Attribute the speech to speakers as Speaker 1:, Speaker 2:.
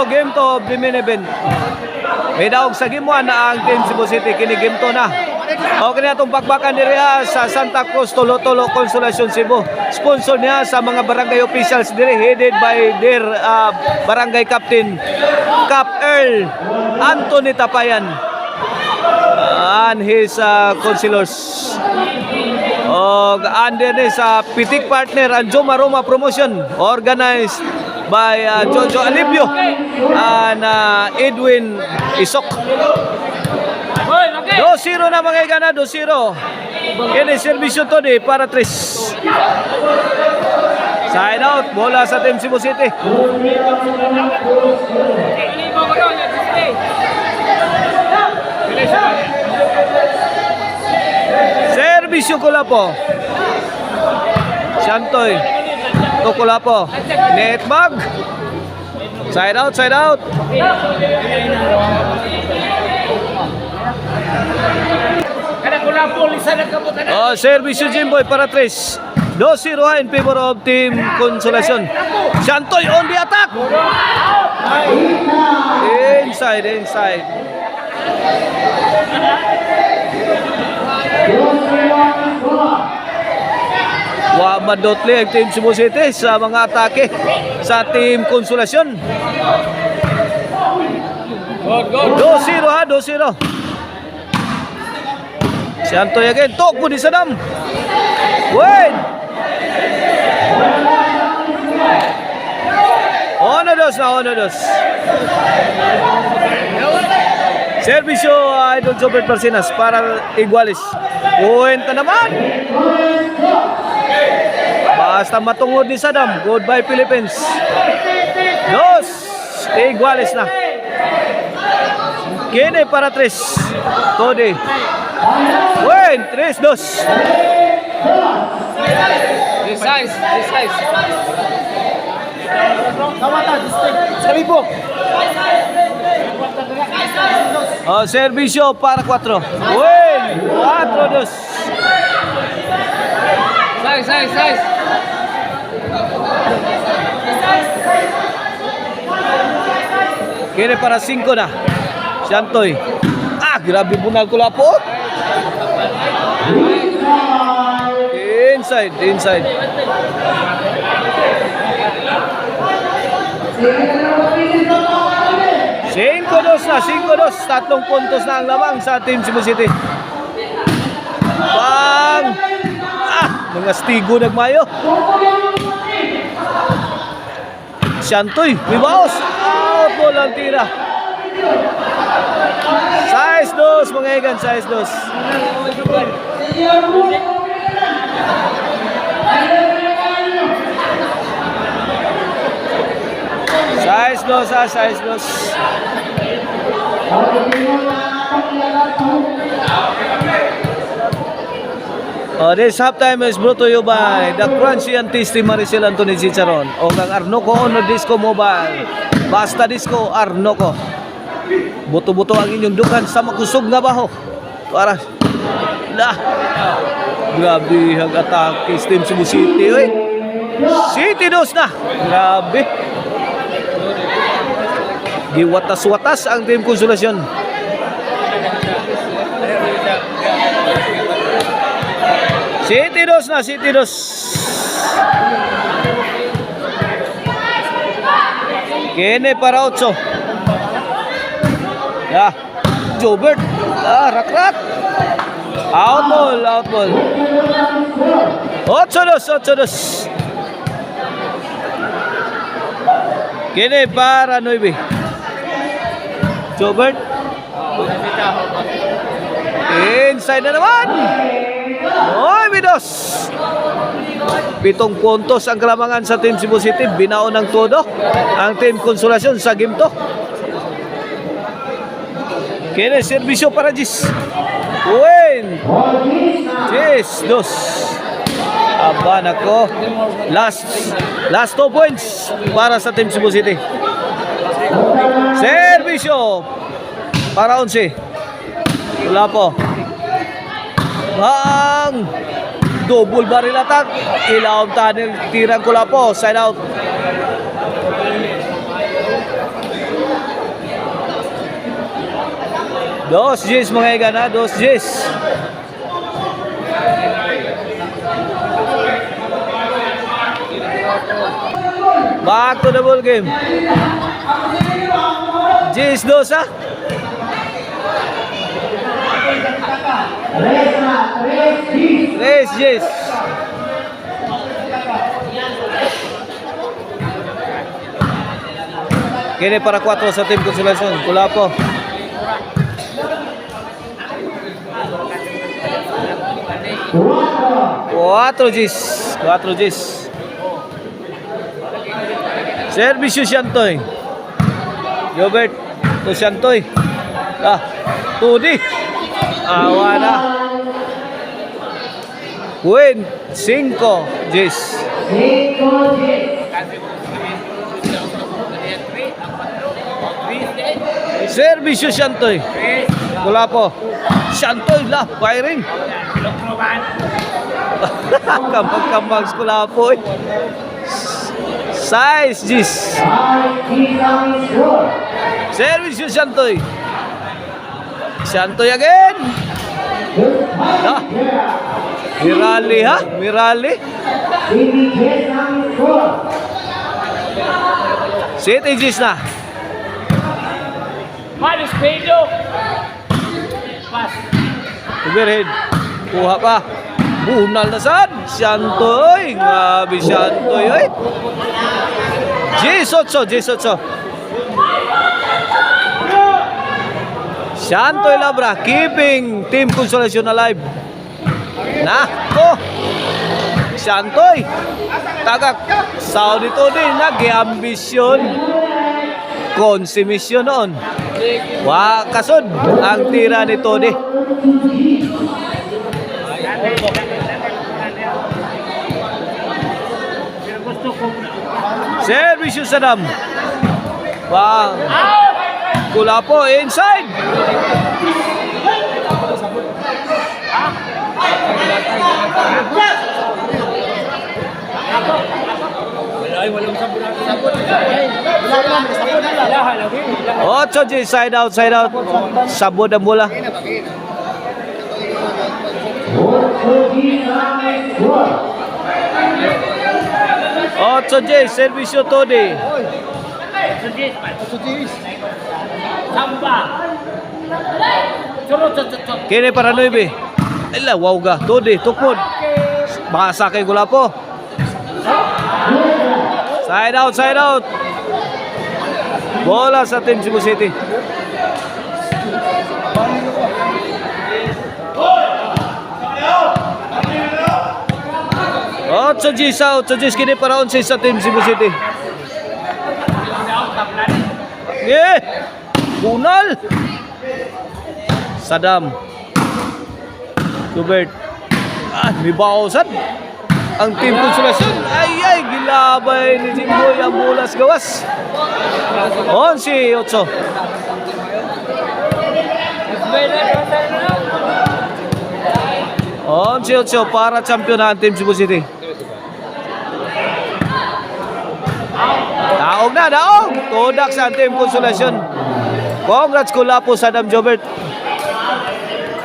Speaker 1: game to of the main event. May daog sa game 1 na ang Team Cebu City, kini game 2 na. O kini atong bakbakan diri sa Santa Cruz Tolo-Tolo Consolacion Cebu. Sponsor niya sa mga barangay officials diri, headed by their barangay captain Cap Earl Anthony Tapayan and his councilors. Og under ni sa pitik partner ang Joma Roma Promotion, organized by Jojo Alibio and Edwin Isok. 2-0 na mga igana, 2-0. Kini servisyo to di para 3. Side out, bola sa Team Cebu City. Servisyo Kulapo. Santoy. To Kulapo. Net bag. Side out, side out. Servisyo Jimboy para 3. 2-0 in favor of Team Consolacion. Santoy on the attack. Inside, inside. Madotli ang Team Cebu City sa mga atake sa Team Consolacion. 2-0 ha, 2-0. Santoy again, tok po di Sadam. Wait. Onodos na, onodos. Servisyo Idol Jobert Parsinas para Iguales. Puwenta naman. Basta matungod ni Sadam. Goodbye Philippines. 2 Iguales na. Kine para 3. Todi. Win, 3-2.
Speaker 2: Resize.
Speaker 1: Servisyo para 4. Win, 4-2.
Speaker 2: Size.
Speaker 1: Kine para 5 na. Santoy. Grabe bunal Kulapo. Inside. 5-2. Tatlong puntos na ang lamang sa Team Cebu City. Bang! Mga stigo nagmayo. Santoy, Wibaos. Out ball ang tira. Size 2 mga igan, size 2. Size 2. This halftime is brought to you by the Crunchy and Tasty Maricel Anthony Chicharon o ang Arnoco Ono Disco Mobile. Basta Disco Arnoco. Buto-buto ang inyong dukan sa makusog nga baho. Para grabe ang atake Team Cebu City. City 2 na. Grabe. Giwatas-watas ang Team Consolacion. City 2 na, City 2. Kene para 8. Jobert. Rak. Out ball. 8-2. Kene para 9. Jobert. Inside na naman. 9-2. 7 puntos ang kalamangan sa Team Cebu City. Binaon ng todo ang Team Consolacion sa game to. Kaya servisyo para Gis. Win. Gis 2. Aba nako. Last 2 points para sa Team Cebu City. Servisyo para 11. Wala po. Bang! Double barrel attack. Ilaw tunnel. Tirang Kulapo. Side out. Dos Gs mga igan ha, dos Gs. Back to the ball game. Gs dos ha. Tres Gs. Kini para 4 sa Team Consolacion. Pula po. Cuatro Gs. Servisyo Shantoy. Robert to Shantoy. Tudi. Awa na. Win 5 Gs. Servisyo Shantoy. Wala po. Shantoy la, firing. Kamag-kamag skula po eh. Size Gs. Servisyo Shantoy. Shantoy again. Mirali ha, Mirali. City Gs na.
Speaker 2: Malis Pedro. Pas.
Speaker 1: Overhead. Kuha pa. Bunal na sad. Shantoy. Grabe Shantoy. Oy. J8. Shantoy Labra. Keeping Team Consolacion alive. Shantoy. Tagak. Saudi to din. Nag-ambisyon. Konsumisyon noon. Kasod ang tira ni Tony. Servisyo Sadam. Kula po inside. Ocho G, side out. Sabod ang bola. Ocho G, servisyo Tony. Kini para 9. Ila, wow ga. Tony, tukod. Baka sakay gula po. Side out. Bola sa Team Cebu City. Ocho Gs kini para 11 sa Team Cebu City. Bunal. Sadam. Hubert. May baosan. Ang Team Consolacion. Ay, gilabay ni Jimboy ang bulas gawas. 11-8. Para championahan Team Cebu City. Daog. Todak sa Team Consolacion. Congrats kula po sa Adam Jobert.